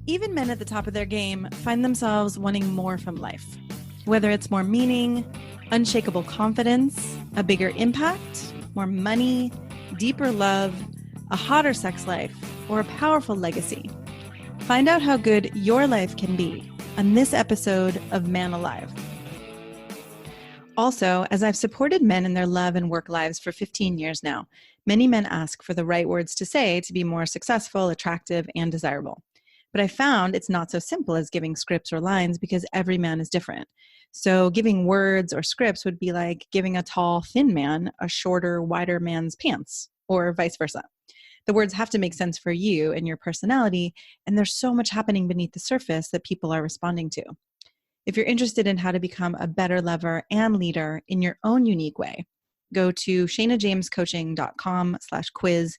Even men at the top of their game find themselves wanting more from life. Whether it's more meaning, unshakable confidence, a bigger impact, more money, deeper love, a hotter sex life, or a powerful legacy. Find out how good your life can be on this episode of Man Alive. Also, as I've supported men in their love and work lives for 15 years now, many men ask for the right words to say to be more successful, attractive, and desirable. But I found it's not so simple as giving scripts or lines because every man is different. So giving words or scripts would be like giving a tall, thin man a shorter, wider man's pants, or vice versa. The words have to make sense for you and your personality, and there's so much happening beneath the surface that people are responding to. If you're interested in how to become a better lover and leader in your own unique way, go to shanajamescoaching.com/quiz,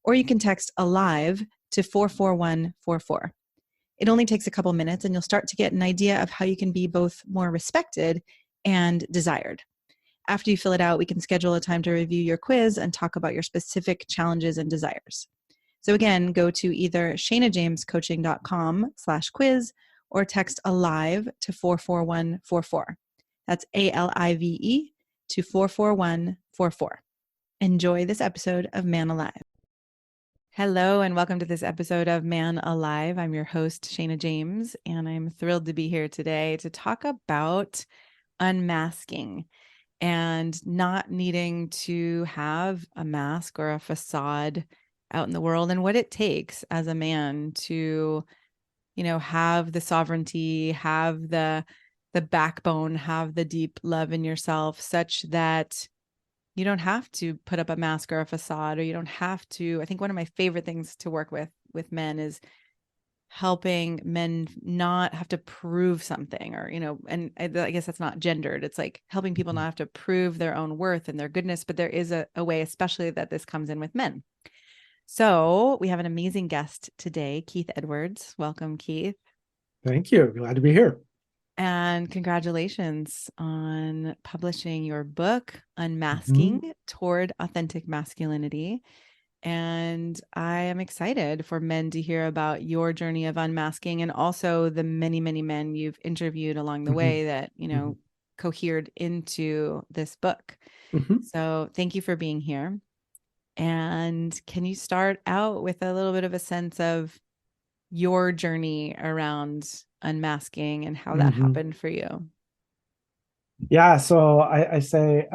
or you can text ALIVE to 44144. It only takes a couple minutes and you'll start to get an idea of how you can be both more respected and desired. After you fill it out, we can schedule a time to review your quiz and talk about your specific challenges and desires. So again, go to either shanajamescoaching.com/quiz or text ALIVE to 44144. That's ALIVE to 44144. Enjoy this episode of Man Alive. Hello, and welcome to this episode of Man Alive. I'm your host, Shana James, and I'm thrilled to be here today to talk about unmasking and not needing to have a mask or a facade out in the world, and what it takes as a man to, have the sovereignty, have the backbone, have the deep love in yourself such that you don't have to put up a mask or a facade, or you don't have to. I think one of my favorite things to work with men is helping men not have to prove something, or, and I guess that's not gendered. It's like helping people not have to prove their own worth and their goodness, but there is a way, especially that this comes in with men. So we have an amazing guest today, Keith Edwards. Welcome, Keith. Thank you. Glad to be here. And congratulations on publishing your book, Unmasking Toward Authentic Masculinity. And I am excited for men to hear about your journey of unmasking, and also the many, many men you've interviewed along the way that, cohered into this book. So thank you for being here. And can you start out with a little bit of a sense of your journey around unmasking and how that happened for you? Yeah. So I say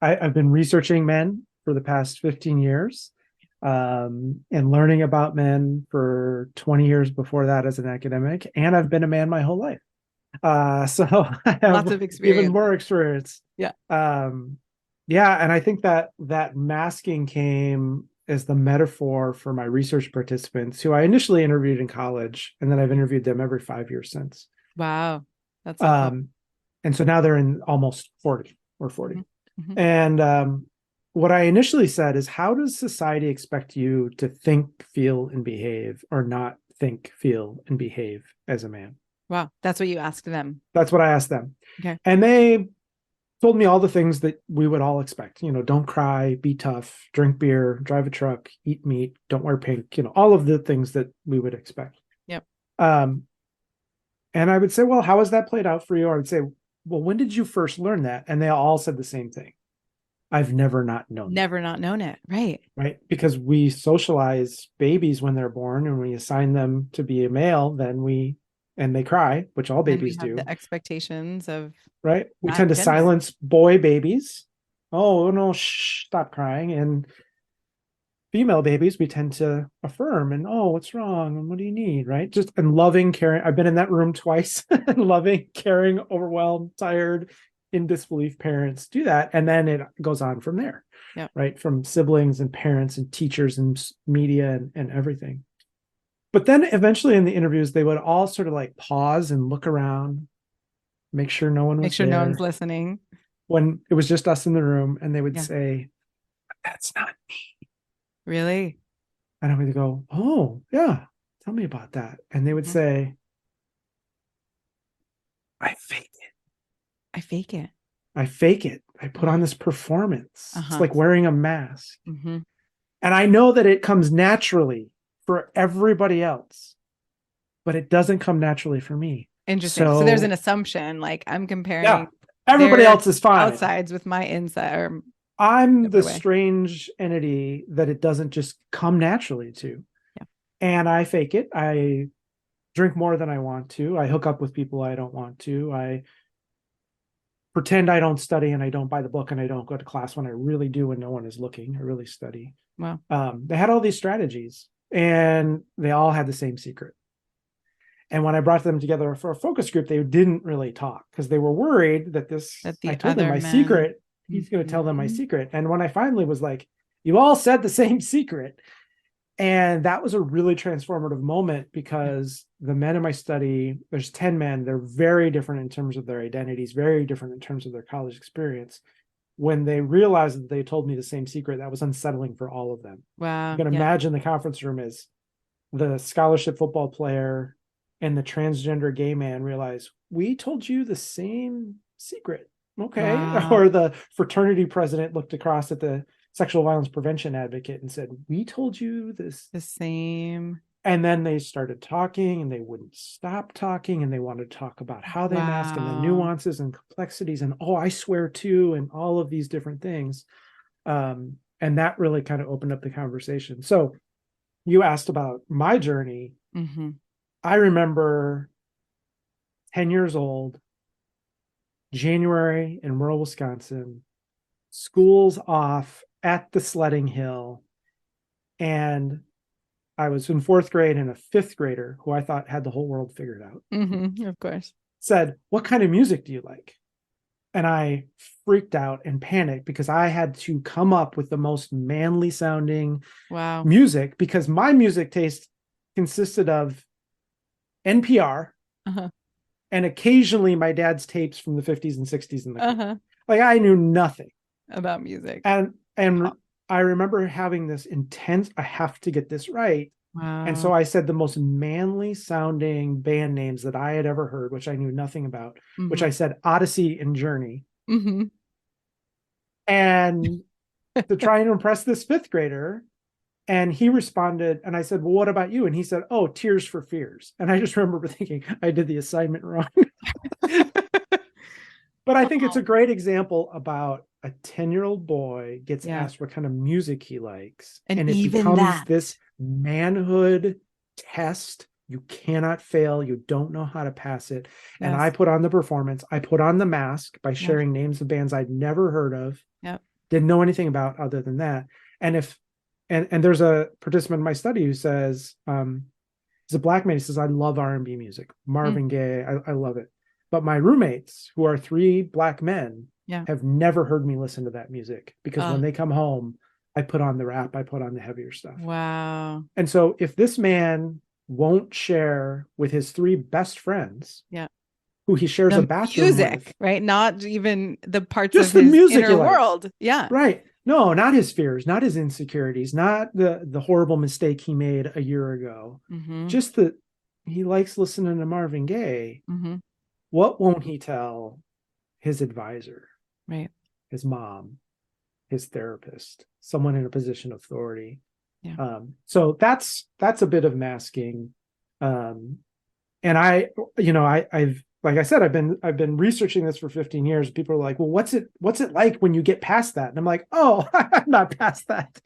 I've been researching men for the past 15 years and learning about men for 20 years before that as an academic. And I've been a man my whole life. So I have lots of experience. Even more experience. Yeah. Yeah. And I think that masking came as the metaphor for my research participants, who I initially interviewed in college, and then I've interviewed them every 5 years since. Wow. That's so cool. And so now they're in almost 40 or 40. And what I initially said is, how does society expect you to think, feel, and behave, or not think, feel, and behave as a man? Wow. That's what you asked them. That's what I asked them. Okay. And they told me all the things that we would all expect. Don't cry, be tough, drink beer, drive a truck, eat meat, don't wear pink, all of the things that we would expect. Yep. And I would say, well, how has that played out for you? Or I would say, well, when did you first learn that? And they all said the same thing. I've never not known it. Right. Right. Because we socialize babies when they're born, and we assign them to be a male, and they cry, which all babies do. The expectations of. Right. We tend to silence boy babies. Oh, no, stop crying. And female babies, we tend to affirm and, oh, what's wrong? And what do you need? Right. And loving, caring. I've been in that room twice. Loving, caring, overwhelmed, tired, in disbelief parents do that. And then it goes on from there. Yep. Right. From siblings and parents and teachers and media and everything. But then eventually in the interviews, they would all sort of like pause and look around, make sure no one was there. No one's listening. When it was just us in the room, and they would say, that's not me. Really? And I would go, oh, yeah, tell me about that. And they would say, I fake it. I fake it. I fake it. I put on this performance. It's like wearing a mask. And I know that it comes naturally for everybody else. but it doesn't come naturally for me. Interesting. So there's an So assumption, like I'm yeah, comparing everybody their else is fine. outsides with my inside or I'm the whatever way. strange entity that it doesn't just come naturally to. Yeah. And I fake it. I drink more than I want to. I hook up with people I don't want to. I pretend I don't study and I don't buy the book and I don't go to class when I really do when no one is looking. I really study. Wow. They had all these strategies and they all had the same secret. And when I brought them together for a focus group, they didn't really talk because they were worried that That I the told them other my men. secret. He's going to tell them my Mhm. secret. And when I finally was like, you all said the same secret. And that was a really transformative moment because the men in my study, there's 10 men, they're very different in terms of their identities, very different in terms of their college experience. When they realized that they told me the same secret, that was unsettling for all of them. You Wow. can Yeah. imagine the conference room is the scholarship football player and the transgender gay man realize we told you the same secret. Okay. Wow. Or the fraternity president looked across at the sexual violence prevention advocate and said, we told you this. The same. And then they started talking and they wouldn't stop talking and they wanted to talk about how they mask and the Wow. nuances and complexities and, oh, I swear too, and all of these different things. And that really kind of opened up the conversation. So you asked about my journey. Mm-hmm. I remember 10 years old, January in rural Wisconsin, school's off at the sledding hill. And I was in fourth grade, and a fifth grader who I thought had the whole world figured out Mm-hmm. Of course. said, what kind of music do you like? And I freaked out and panicked because I had to come up with the most manly sounding Wow. music because my music taste consisted of NPR Uh-huh. and occasionally my dad's tapes from the 50s and 60s in the car. Uh-huh. Like I knew nothing. About music. And Pop. I remember having this intense, I have to get this right. And Wow. so I said the most manly sounding band names that I had ever heard, which I knew nothing about, which Mm-hmm. I said Odyssey and Journey. Mm-hmm. And to try and impress this fifth grader. And he responded, and I said, well, what about you? And he said, oh, Tears for Fears. And I just remember thinking I did the assignment wrong. But I think it's a Oh, great example about a 10-year-old boy gets yeah. asked what kind of music he likes. And And it even becomes that. this manhood test. You cannot fail. You don't know how to pass it. And I Yes. put on the performance. I put on the mask by Yeah. sharing names of bands I'd never heard of, Yep. didn't know anything about other than that. And if and there's a participant in my study who says, he's a black man. He says, I love R&B music, Mm. Marvin Gaye. I love it. But my roommates, who are three black men, Yeah. have never heard me listen to that music because when Oh, they come home, I put on the rap, I put on the heavier stuff. wow. And so if this man won't share with his three best friends, Yeah. who he shares a The bathroom with, music, right? Not even the parts of just the his music he inner likes, world. Yeah. right? No, not his fears, not his insecurities, not the horrible mistake he made a year ago. Mm-hmm. Just that he likes listening to Marvin Gaye. Mm-hmm. What won't he tell his advisor, Right. his mom, his therapist, someone in a position of authority? Yeah. So that's a bit of masking. And I've like I said, I've been researching this for 15 years. People are like, well, what's it like when you get past that? And I'm like, oh, I'm not past that.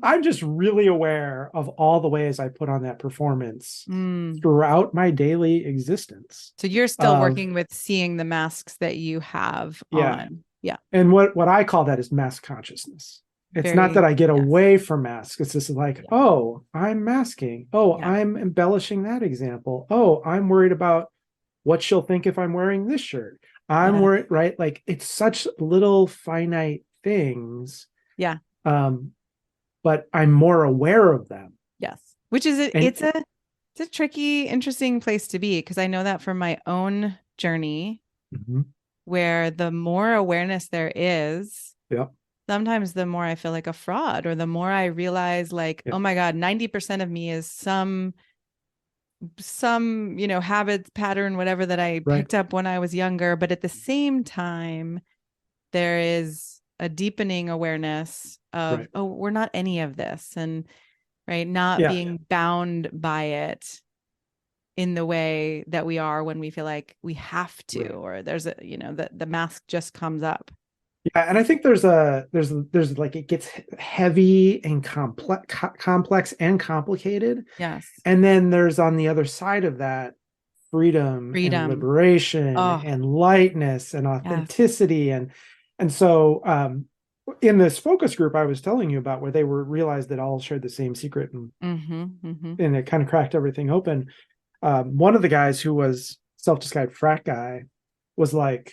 I'm just really aware of all the ways I put on that performance Mm. throughout my daily existence. So you're still working with seeing the masks that you have Yeah. on. Yeah. And what I call that is mask consciousness. It's not that Very, I get yes. away from masks. It's just like, Yeah. oh, I'm masking. Oh, Yeah. I'm embellishing that example. Oh, I'm worried about what she'll think if I'm wearing this shirt. I'm Yeah. worried, right? Like it's such little finite things. Yeah. But I'm more aware of them. Yes. Which is it's a tricky, interesting place to be because I know that from my own journey, mm-hmm. where the more awareness there is, Yep. sometimes the more I feel like a fraud, or the more I realize like, Yep. oh my God, 90% of me is some habits, pattern, whatever that I picked up when I was younger. But at the same time, there is a deepening awareness of, oh, we're not any of this. And not being bound by it in the way that we are when we feel like we have to, Right. or there's a, the mask just comes up. Yeah, and I think there's like it gets heavy and complex and complicated. Yes. And then there's on the other side of that freedom and Freedom. liberation Oh, and lightness and yes. authenticity. And so in this focus group I was telling you about, where they were realized that all shared the same secret, and it kind of cracked everything open. One of the guys, who was self-described frat guy, was like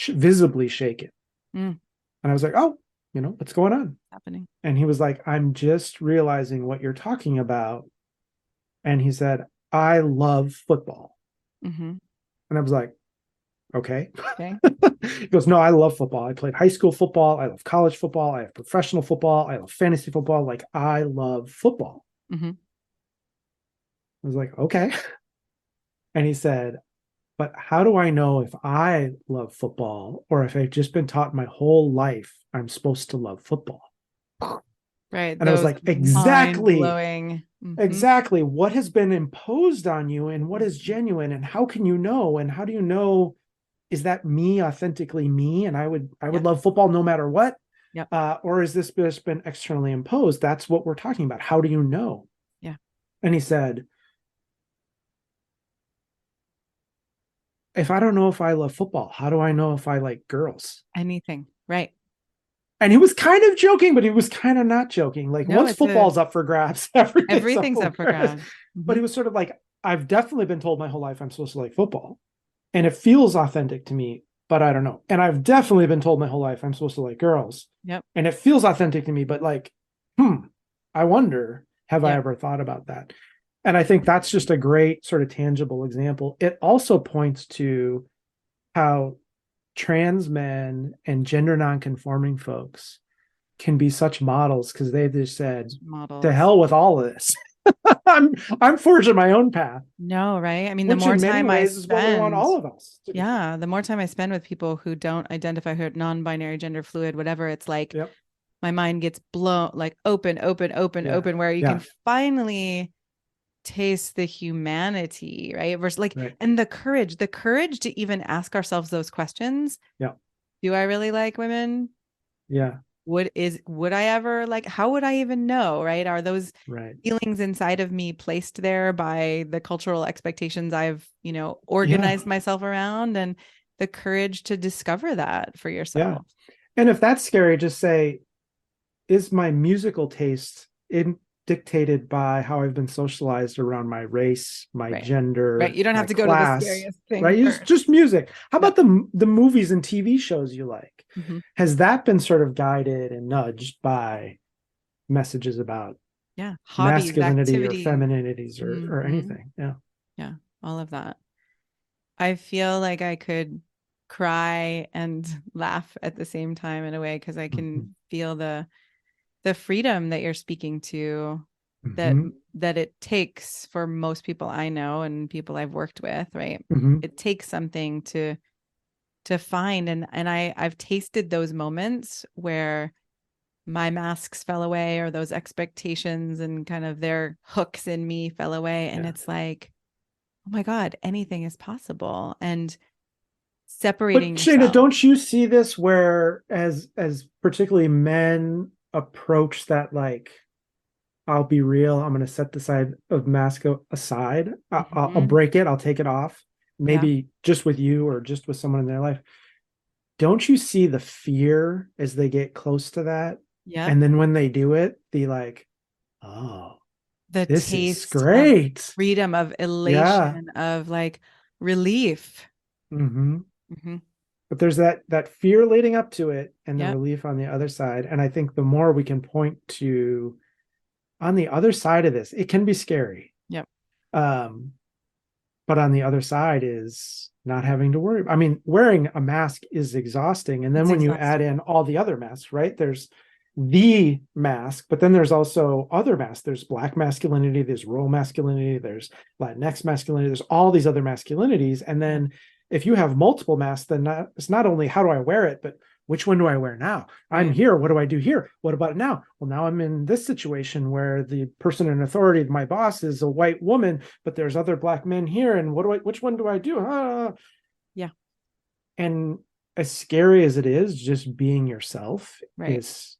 visibly shaken. Mm, And I was like, oh, what's going on? happening. And he was like, I'm just realizing what you're talking about. And he said, I love football. Mm-hmm. And I was like, okay. Okay. He goes, no, I love football. I played high school football. I love college football. I have professional football. I love fantasy football. Like, I love football. Mm-hmm. I was like, okay. And he said, but how do I know if I love football, or if I've just been taught my whole life I'm supposed to love football? Right. And I was Those like, mind exactly, blowing. Mm-hmm. exactly. What has been imposed on you, and what is genuine, and how can you know? And how do you know, is that me, authentically me? And I would Yep. love football no matter what. Yep. Or is this just been externally imposed? That's what we're talking about. How do you know? Yeah. And he said, if I don't know if I love football, how do I know if I like girls? Anything. Right. And he was kind of joking, but he was kind of not joking. Like, No, once football's up for grabs, everything's up for grabs. But he Mm-hmm. was sort of like, I've definitely been told my whole life I'm supposed to like football, and it feels authentic to me, but I don't know. And I've definitely been told my whole life I'm supposed to like girls, Yep. and it feels authentic to me, but like, I wonder, have I Yep. ever thought about that? And I think that's just a great sort of tangible example. It also points to how trans men and gender nonconforming folks can be such models, because they just said, to Models. hell with all of this. I'm forging my own path, No, right? I mean, the which more in many time I ways is what we want spend, all of us to do. yeah, the more time I spend with people who don't identify, who are non-binary, gender fluid, whatever, it's like Yep. my mind gets blown, like open, open, open, Yeah. open, where you Yeah. can finally taste the humanity, right? Versus like, Right. and the courage to even ask ourselves those questions. Yeah. Do I really like women? Yeah. Would I ever, like, how would I even know, right? Are those Right. feelings inside of me placed there by the cultural expectations I've, Yeah. organized myself around, and the courage to discover that for Yeah. yourself. And if that's scary, just say, is my musical taste dictated by how I've been socialized around my race, my Right. gender, Right. You don't my have to go to the class, scariest thing right? It's first. just music. How Yep. about the movies and TV shows you like? Mm-hmm. Has that been sort of guided and nudged by messages about Hobbies, masculinity or activities. femininities, or Mm-hmm. anything? Yeah. Yeah. All of that. I feel like I could cry and laugh at the same time in a way, because I can feel the freedom that you're speaking to, that Mm-hmm. that it takes for most people I know and people I've worked with, right? Mm-hmm. It takes something to find, and I've tasted those moments where my masks fell away, or those expectations and kind of their hooks in me fell away, and Yeah. it's like, oh my God, anything is possible. And But separating Shana, yourself. don't you see this, where as particularly men approach that, like, I'll be real, I'm going to set the side of mask aside. I'll Mm-hmm. break it. I'll take it off. Yeah. Maybe just with you, or just with someone in their life. Don't you see the fear as they get close to that? Yep. And then when they do it, the like, oh, The this is taste of great. freedom, of Yeah. elation, of like relief. Mm-hmm. Mm-hmm. But there's that fear leading up to it, and the Yep. relief on the other side. And I think the more we can point to on the other side of this, it can be scary. Yep. But on the other side is not having to worry. I mean, wearing a mask is exhausting. And then It's when you add exhausting. in all the other masks, right? There's the mask, but then there's also other masks. There's Black masculinity, there's rural masculinity, there's Latinx masculinity, there's all these other masculinities. And then if you have multiple masks, then it's not only how do I wear it, but which one do I wear now? I'm Right. here. What do I do here? What about now? Well, now I'm in this situation where the person in authority, my boss, is a white woman, but there's other Black men here. And which one do I do? Yeah. And as scary as it is, just being yourself Right. is,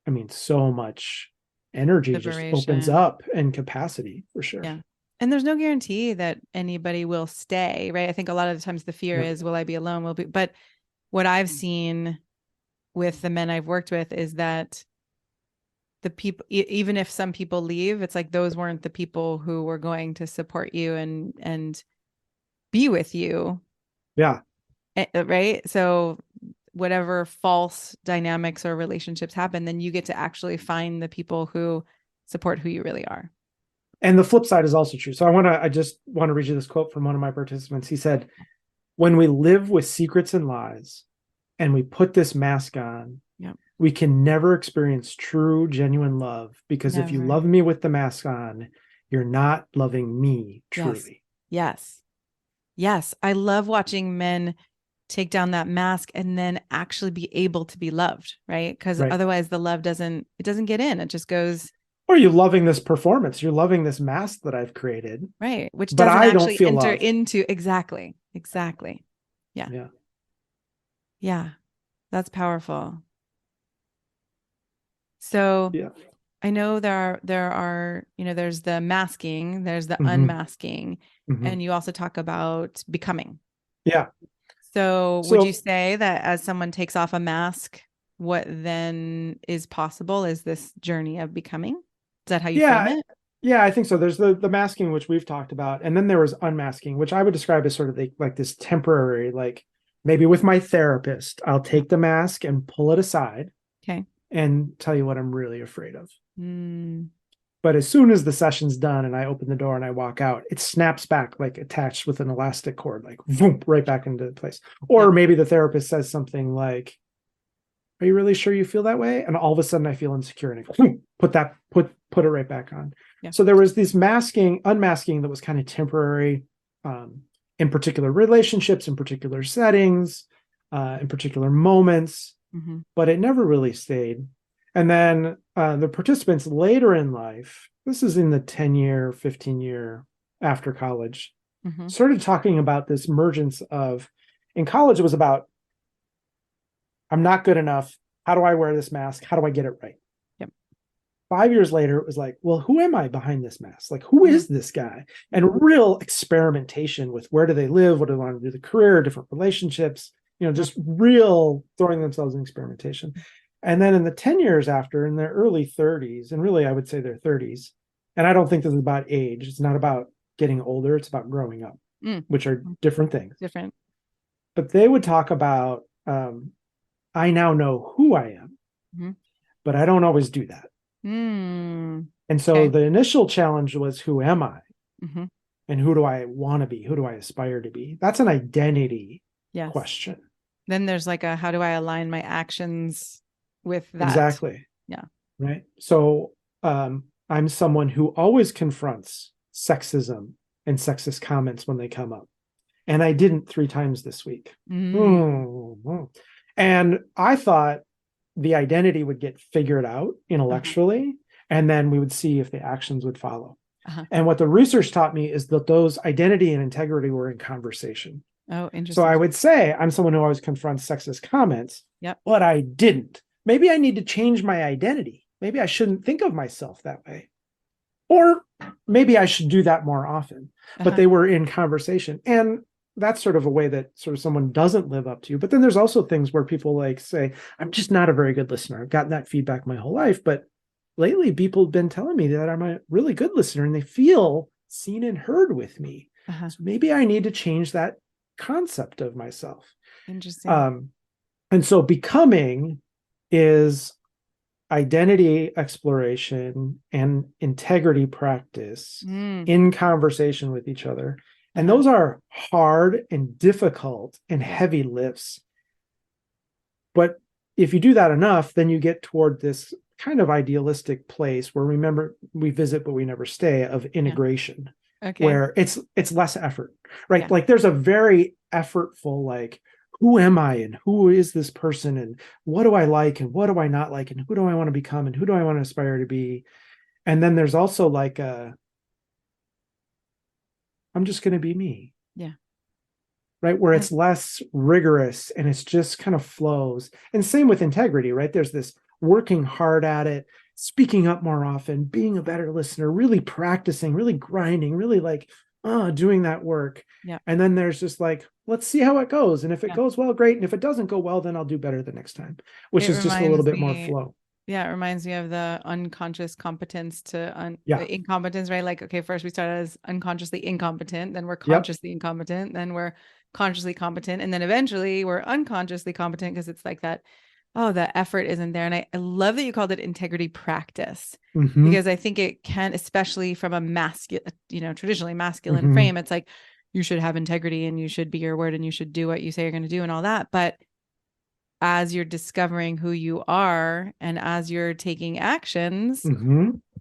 I mean, so much energy just opens Liberation. up and capacity for sure. Yeah. And there's no guarantee that anybody will stay, right? I think a lot of the times the fear Yep. is, will I be alone? But what I've seen with the men I've worked with is that the people, even if some people leave, it's like those weren't the people who were going to support you and be with you. Yeah. Right. So whatever false dynamics or relationships happen, then you get to actually find the people who support who you really are. And the flip side is also true. So I just want to read you this quote from one of my participants. He said, when we live with secrets and lies and we put this mask on, Yep. we can never experience true, genuine love, because if you Never. love me with the mask on, you're not loving me Yes. truly. Yes. Yes. I love watching men take down that mask and then actually be able to be loved, right? Because Right. otherwise the love doesn't get in. It just goes. Or you're loving this performance. You're loving this mask that I've created. Right. Which But doesn't I don't actually feel enter loved. into exactly. Exactly. Yeah. Yeah. Yeah. That's powerful. So Yeah. I know there are, there's the masking, there's the Mm-hmm. unmasking, Mm-hmm. and you also talk about becoming. Yeah. So would you So say that as someone takes off a mask, what then is possible is this journey of becoming? Is that how you frame yeah, it? yeah, I think so. There's the masking, which we've talked about, and then there was unmasking, which I would describe as sort of like this temporary, like maybe with my therapist, I'll Yeah. take the mask and pull it aside Okay. and tell you what I'm really afraid of. Mm, But as soon as the session's done and I open the door and I walk out, it snaps back like attached with an elastic cord, like boom, right back into place. Or yep. maybe the therapist says something like, "Are you really sure you feel that way?" And all of a sudden I feel insecure and I go, put it right back on. Yeah. So there was this unmasking that was kind of temporary, in particular relationships, in particular settings, in particular moments, Mm-hmm. but it never really stayed. And then the participants later in life, this is in the 10-year, 15-year after college, Mm-hmm. started talking about this emergence of, in college, it was about, I'm not good enough. How do I wear this mask? How do I get it right? Yep. 5 years later, it was like, well, who am I behind this mask? Like, who is this guy? And real experimentation with where do they live? What do they want to do? The career, different relationships, just real throwing themselves in experimentation. And then in the 10 years after, in their early 30s, and really, I would say their 30s, and I don't think this is about age. It's not about getting older. It's about growing up, which are different things. Different. But they would talk about, I now know who I am, Mm-hmm. but I don't always do that. Mm. And so Okay. the initial challenge was, who am I? Mm-hmm. And who do I want to be? Who do I aspire to be? That's an identity Yes. question. Then there's like how do I align my actions with that? Exactly. Yeah. Right. So I'm someone who always confronts sexism and sexist comments when they come up. And I didn't 3 times this week. Mm-hmm. And I thought the identity would get figured out intellectually, and then we would see if the actions would follow. And what the research taught me is that those identity and integrity were in conversation. Oh, interesting. So I would say I'm someone who always confronts sexist comments, yep. but I didn't. Maybe I need to change my identity. Maybe I shouldn't think of myself that way. Or maybe I should do that more often. But they were in conversation. And that's sort of a way that sort of someone doesn't live up to. But then there's also things where people like say, I'm just not a very good listener. I've gotten that feedback my whole life. But lately, people have been telling me that I'm a really good listener and they feel seen and heard with me. So maybe I need to change that concept of myself. Interesting. And so becoming is identity exploration and integrity practice in conversation with each other. And those are hard and difficult and heavy lifts. But if you do that enough, then you get toward this kind of idealistic place where, remember, we visit but we never stay, of integration. Okay. Where it's less effort, right? Like there's a very effortful, like, who am I and who is this person and what do I like and what do I not like and who do I want to become and who do I want to aspire to be? And then there's also like I'm just going to be me. Yeah. Right. Where it's less rigorous and it's just kind of flows. And same with integrity, right? There's this working hard at it, speaking up more often, being a better listener, really practicing, really grinding, really like doing that work. Yeah. And then there's just like, let's see how it goes. And if it goes well, great. And if it doesn't go well, then I'll do better the next time, which is just a little bit more flow. Yeah, it reminds me of the unconscious competence to incompetence, right? Like, okay, first we started as unconsciously incompetent, then we're consciously incompetent, then we're consciously competent, and then eventually we're unconsciously competent because it's like that, oh, the effort isn't there. And I love that you called it integrity practice because I think it can, especially from a masculine, traditionally masculine frame, it's like you should have integrity and you should be your word and you should do what you say you're going to do and all that. But as you're discovering who you are and as you're taking actions,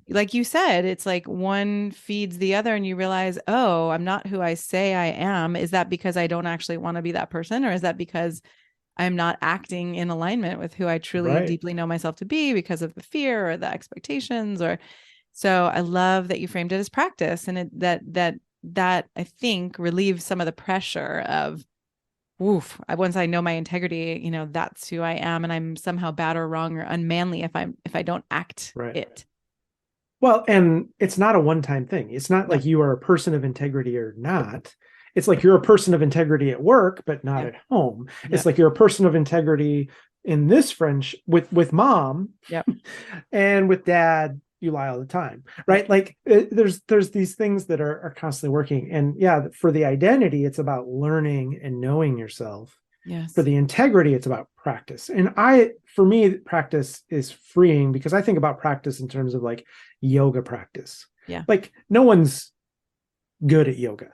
like you said, it's like one feeds the other and you realize, oh, I'm not who I say I am. Is that because I don't actually want to be that person? Or is that because I'm not acting in alignment with who I truly deeply know myself to be because of the fear or the expectations? Or so I love that you framed it as practice, and that I think relieves some of the pressure of, woof, once I know my integrity, that's who I am, and I'm somehow bad or wrong or unmanly if I don't act it. Well, and it's not a one-time thing. It's not like you are a person of integrity or not. It's like you're a person of integrity at work, but not at home. It's like you're a person of integrity in this friendship with mom, and with dad, you lie all the time, right? Like there's these things that are constantly working. And for the identity, it's about learning and knowing yourself. Yes. For the integrity, it's about practice. And for me, practice is freeing because I think about practice in terms of like yoga practice. Yeah. Like no one's good at yoga.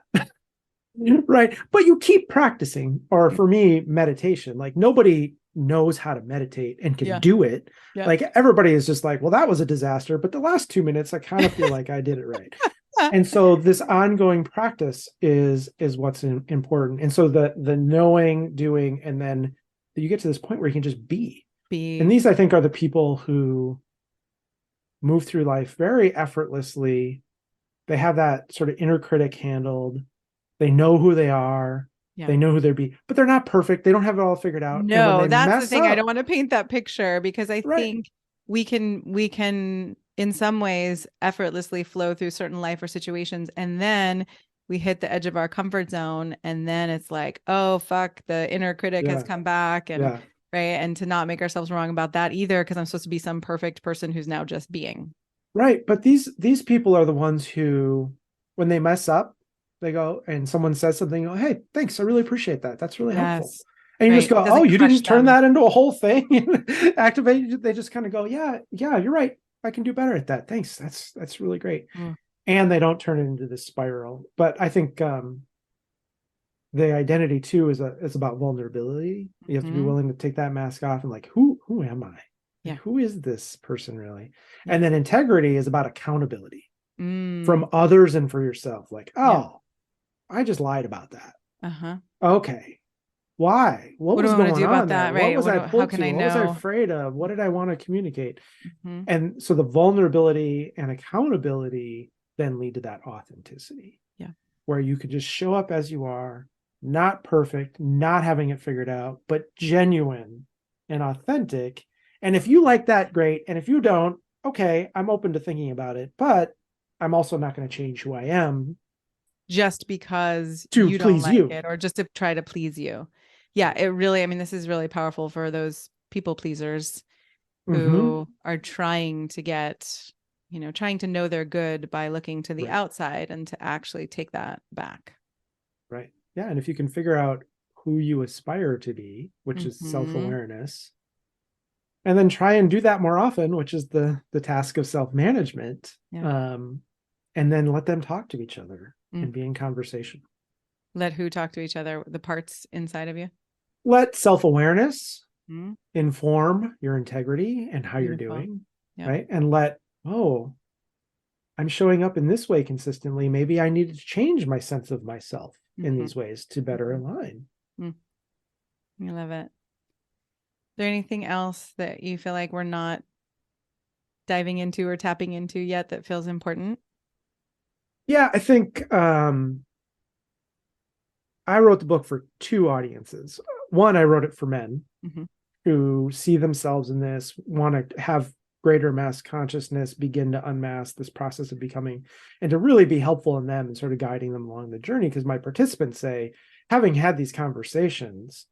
Right. But you keep practicing. Or for me, meditation, like nobody knows how to meditate and can do it. Like everybody is just like, well, that was a disaster. But the last 2 minutes, I kind of feel like I did it right. And so this ongoing practice is what's important. And so the knowing, doing, and then you get to this point where you can just be. And these, I think, are the people who move through life very effortlessly. They have that sort of inner critic handled. They know who they are. Yeah. They know who they're be, but they're not perfect. They don't have it all figured out. No, that's the thing. I don't want to paint that picture because I think we can in some ways effortlessly flow through certain life or situations, and then we hit the edge of our comfort zone, and then it's like, oh fuck, the inner critic has come back, and and to not make ourselves wrong about that either, because I'm supposed to be some perfect person who's now just being. Right. But these people are the ones who, when they mess up, they go and someone says something, oh, hey, thanks, I really appreciate that. That's really helpful. And you just go, oh, you didn't turn that into a whole thing and activate. They just kind of go, yeah, you're right. I can do better at that. Thanks. That's really great. And they don't turn it into this spiral. But I think the identity too is about vulnerability. You have to be willing to take that mask off and like, who am I? Like, who is this person really? And then integrity is about accountability from others and for yourself. Like, oh, I just lied about that. Okay. Why? What was going on there? What was I pulled to? What was I afraid of? What did I want to communicate? And so the vulnerability and accountability then lead to that authenticity. Yeah. Where you could just show up as you are, not perfect, not having it figured out, but genuine and authentic. And if you like that, great. And if you don't, okay, I'm open to thinking about it, but I'm also not going to change who I am just because you don't like it or just to try to please you. Yeah, it really, I mean, this is really powerful for those people pleasers who are trying to get, trying to know they're good by looking to the outside and to actually take that back. Right. Yeah. And if you can figure out who you aspire to be, which is self-awareness, and then try and do that more often, which is the task of self-management, and then let them talk to each other and be in conversation. Let who talk to each other? The parts inside of you? Let self-awareness inform your integrity and how you're doing, right? And let, I'm showing up in this way consistently. Maybe I need to change my sense of myself in these ways to better align. I love it. Is there anything else that you feel like we're not diving into or tapping into yet that feels important? Yeah, I think I wrote the book for two audiences. One, I wrote it for men Mm-hmm. who see themselves in this, want to have greater mass consciousness, begin to unmask this process of becoming, and to really be helpful in them and sort of guiding them along the journey. Because my participants say, having had these conversations,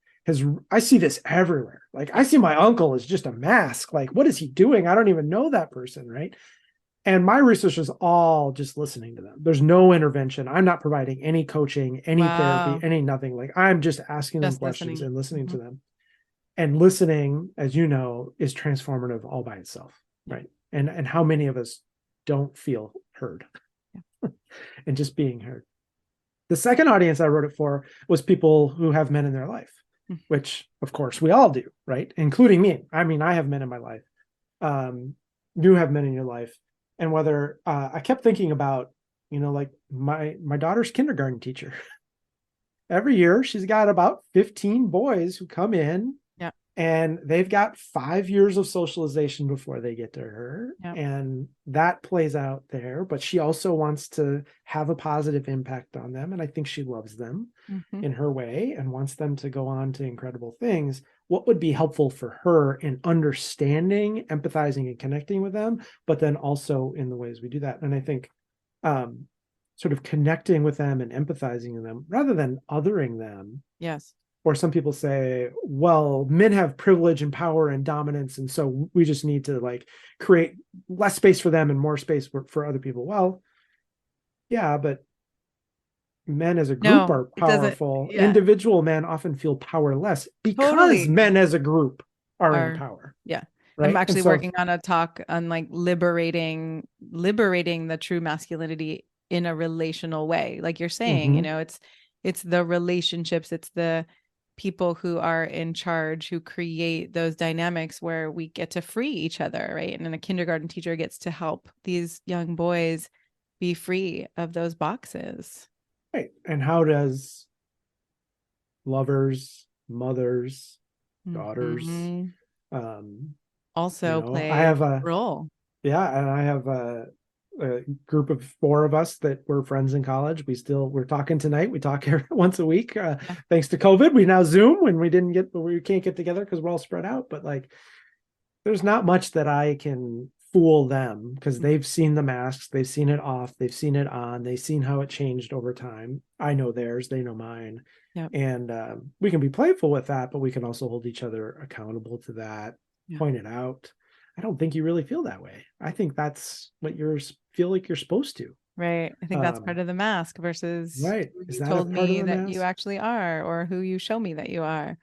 I see this everywhere. Like I see my uncle as just a mask. Like, what is he doing? I don't even know that person, right? And my research is all just listening to them. There's no intervention. I'm not providing any coaching, any therapy, Wow. any nothing. Like I'm just asking them Just questions listening. and listening Mm-hmm. to them. And listening, as you know, is transformative all by itself, Yeah. right? And how many of us don't feel heard and just being heard. The second audience I wrote it for was people who have men in their life, Mm-hmm. which of course we all do, right? Including me. I mean, I have men in my life. You have men in your life. And whether I kept thinking about, like my daughter's kindergarten teacher. Every year she's got about 15 boys who come in, Yeah. and they've got 5 years of socialization before they get to her. Yeah. And that plays out there, but she also wants to have a positive impact on them. And I think she loves them Mm-hmm. in her way and wants them to go on to incredible things. What would be helpful for her in understanding, empathizing, and connecting with them, but then also in the ways we do that. And I think sort of connecting with them and empathizing with them rather than othering them. Yes. Or some people say, well, men have privilege and power and dominance, and so we just need to like create less space for them and more space for other people. Well, yeah, but men as a group No, are it doesn't. powerful. Yeah. Individual men often feel powerless because Totally. men as a group are in Are power, yeah. I'm right? And actually so, working on a talk on like liberating the true masculinity in a relational way. Like you're saying, mhm, it's the relationships, it's the people who are in charge who create those dynamics where we get to free each other, right? And then a kindergarten teacher gets to help these young boys be free of those boxes. right. And how does lovers, mothers, daughters, Mm-hmm. um, Also I play a have a role. Yeah, and I have a group of four of us that were friends in college. We're talking tonight. We talk here once a week. Yeah. Thanks to COVID, we now Zoom when we can't get together because we're all spread out. But like, there's not much that I can fool them because they've seen the masks, they've seen it off, they've seen it on, they've seen how it changed over time. I know theirs, they know mine, Yeah. and we can be playful with that, but we can also hold each other accountable to that. Yeah. Point it out. I don't think you really feel that way. I think that's what feel like you're supposed to. Right. I think that's part of the mask versus Right. who Is you that a told part of me the that you mask? actually are, or who you show me that you are.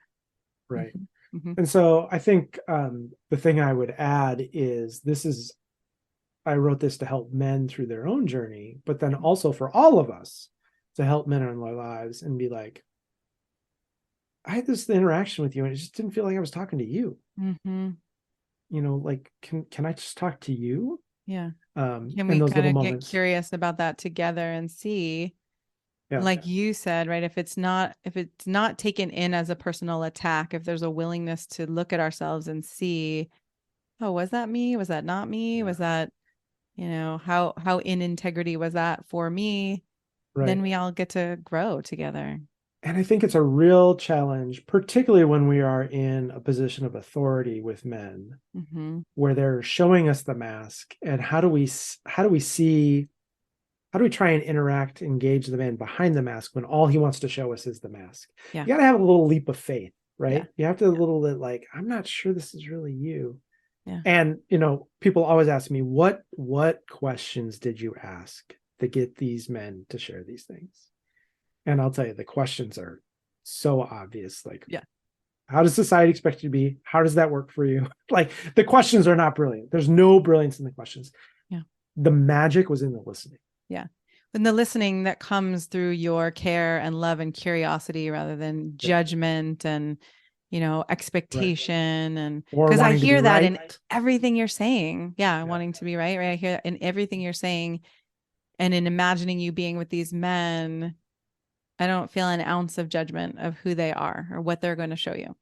Right. Mm-hmm. Mm-hmm. And so I think the thing I would add is I wrote this to help men through their own journey, but then also for all of us to help men in their lives and be like, I had this interaction with you and it just didn't feel like I was talking to you. Mm-hmm. Like, can I just talk to you? Yeah. Can In we those kind little of get moments. curious about that together and see, Yeah. like you said, right? If it's not taken in as a personal attack, if there's a willingness to look at ourselves and see, oh, was that me? Was that not me? Yeah. Was that, how in integrity was that for me? Right. Then we all get to grow together. And I think it's a real challenge, particularly when we are in a position of authority with men, Mm-hmm. where they're showing us the mask. And how do we try and interact, engage the man behind the mask when all he wants to show us is the mask? Yeah. You got to have a little leap of faith, Yeah. right? You have to a little bit like, I'm not sure this is really you. Yeah. And people always ask me, what questions did you ask to get these men to share these things? And I'll tell you, the questions are so obvious. Like, Yeah. how does society expect you to be? How does that work for you? Like, the questions are not brilliant. There's no brilliance in the questions. Yeah. The magic was in the listening. Yeah. And the listening that comes through your care and love and curiosity rather than Yep. judgment and, expectation. Right. And Or because I wanting to be hear that in right. everything you're saying. Yeah. Yeah. Wanting to be right. Right. I hear that in everything you're saying and in imagining you being with these men. I don't feel an ounce of judgment of who they are or what they're going to show you.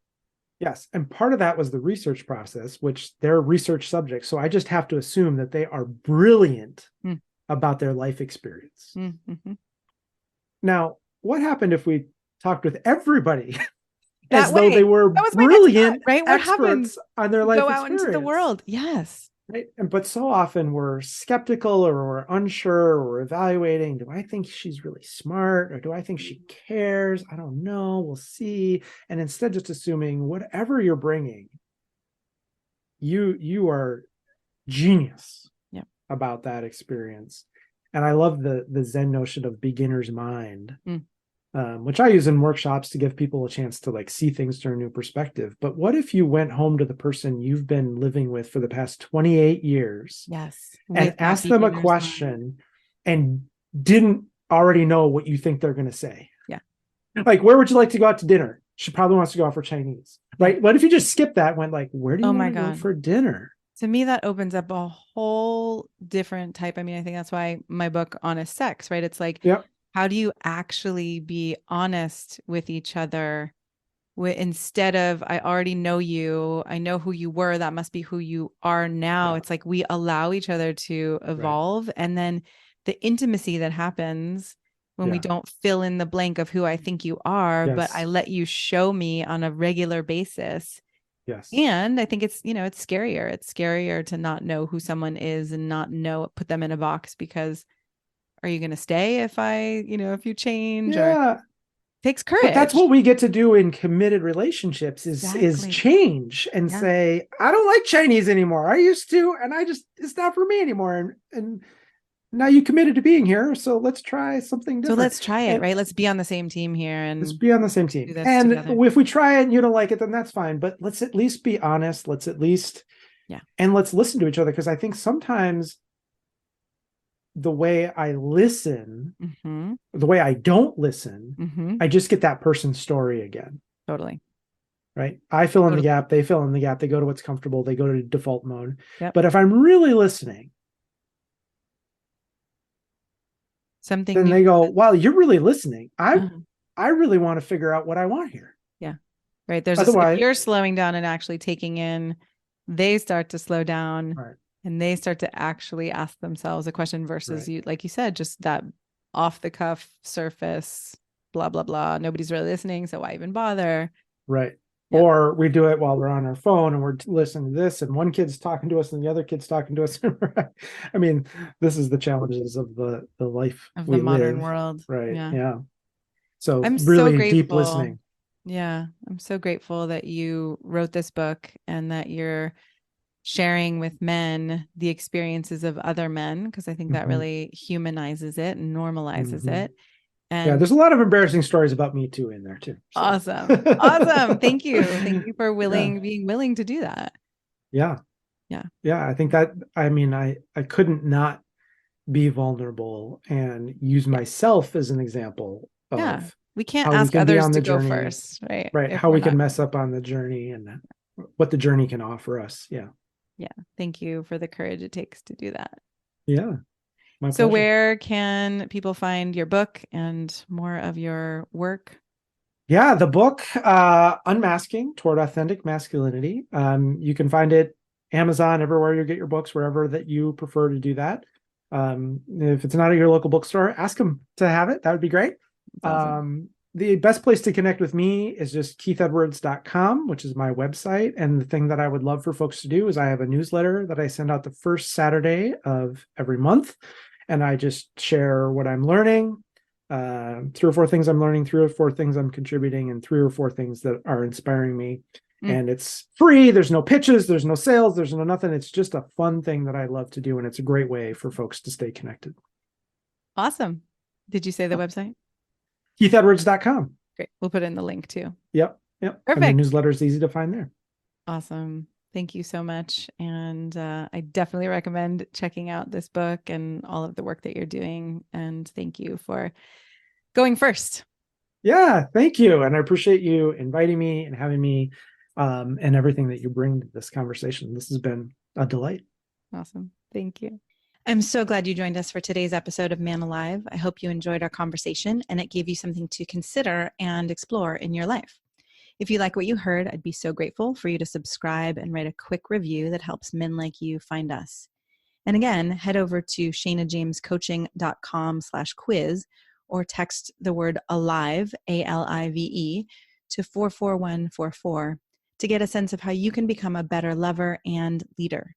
Yes. And part of that was the research process, which they're research subjects. So I just have to assume that they are brilliant about their life experience. Mm-hmm. Now, what happened if we talked with everybody That as though way. they were That was my next thought, brilliant right? What happens? experts on their life Go out experience? into the world. Yes. Right. But so often we're skeptical or we're unsure or we're evaluating. Do I think she's really smart or do I think she cares? I don't know. We'll see. And instead just assuming whatever you're bringing, you are genius about that experience. And I love the Zen notion of beginner's mind. Which I use in workshops to give people a chance to like see things through a new perspective. But what if you went home to the person you've been living with for the past 28 years and asked them a question and didn't already know what you think they're going to say? Yeah. Like, where would you like to go out to dinner? She probably wants to go out for Chinese, right? What if you just skip that and went like, where do you want to go for dinner? To me, that opens up a whole different type. I mean, I think that's why my book, Honest Sex, right? It's like, how do you actually be honest with each other instead of, I already know you, I know who you were, that must be who you are now. It's like we allow each other to evolve. And then the intimacy that happens when we don't fill in the blank of who I think you are, but I let you show me on a regular basis. Yes. And I think it's, it's scarier. It's scarier to not know who someone is and not put them in a box, because are you going to stay if if you change? Yeah. Or takes courage. But that's what we get to do in committed relationships is change and say, I don't like Chinese anymore. I used to, and it's not for me anymore. And now you committed to being here. So let's try something different. So let's try it, right? Let's be on the same team here. And let's be on the same team. And if we try it and you don't like it, then that's fine. But let's at least be honest. Let's at least, and let's listen to each other. Because I think sometimes the way I listen, the way I don't listen, I just get that person's story again. Totally. Right. I fill in the gap. They fill in the gap. They go to what's comfortable. They go to default mode. But if I'm really listening, then they go, wow, you're really listening. I really want to figure out what I want here. Yeah. Right. There's if you're slowing down and actually taking in, they start to slow down. Right. And they start to actually ask themselves a question versus you, like you said, just that off the cuff surface, blah, blah, blah. Nobody's really listening. So why even bother? Right. Yep. Or we do it while we're on our phone and we're listening to this and one kid's talking to us and the other kid's talking to us. I mean, this is the challenges of the life of the modern world. Right. Yeah. So I'm really so grateful. Deep listening. Yeah. I'm so grateful that you wrote this book and that you're sharing with men the experiences of other men, because I think that really humanizes it and normalizes it. And there's a lot of embarrassing stories about me too in there too. So. Awesome. Thank you for being willing to do that. Yeah. I think that, I mean, I couldn't not be vulnerable and use myself as an example of we can't ask others to go first, right? How we can mess up on the journey and what the journey can offer us. Yeah. Thank you for the courage it takes to do that. Yeah. My pleasure. Where can people find your book and more of your work? Yeah, the book, Unmasking Toward Authentic Masculinity. You can find it Amazon, everywhere you get your books, wherever that you prefer to do that. If it's not at your local bookstore, ask them to have it. That would be great. Awesome. The best place to connect with me is just keithedwards.com, which is my website. And the thing that I would love for folks to do is I have a newsletter that I send out the first Saturday of every month. And I just share what I'm learning, 3 or 4 things I'm learning, 3 or 4 things I'm contributing, and 3 or 4 things that are inspiring me. And it's free. There's no pitches. There's no sales. There's no nothing. It's just a fun thing that I love to do. And it's a great way for folks to stay connected. Awesome. Did you say the website? KeithEdwards.com. Great. We'll put in the link too. Yep. Perfect. And the newsletter is easy to find there. Awesome. Thank you so much. And I definitely recommend checking out this book and all of the work that you're doing. And thank you for going first. Yeah, thank you. And I appreciate you inviting me and having me and everything that you bring to this conversation. This has been a delight. Awesome. Thank you. I'm so glad you joined us for today's episode of Man Alive. I hope you enjoyed our conversation and it gave you something to consider and explore in your life. If you like what you heard, I'd be so grateful for you to subscribe and write a quick review that helps men like you find us. And again, head over to shanajamescoaching.com/quiz or text the word ALIVE, ALIVE, to 44144 to get a sense of how you can become a better lover and leader.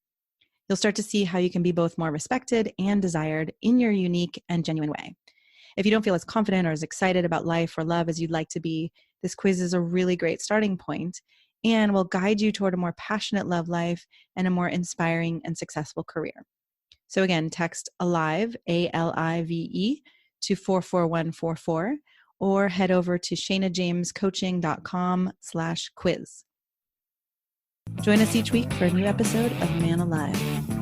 You'll start to see how you can be both more respected and desired in your unique and genuine way. If you don't feel as confident or as excited about life or love as you'd like to be, this quiz is a really great starting point and will guide you toward a more passionate love life and a more inspiring and successful career. So again, text ALIVE, ALIVE, to 44144 or head over to shanajamescoaching.com/quiz. Join us each week for a new episode of Man Alive.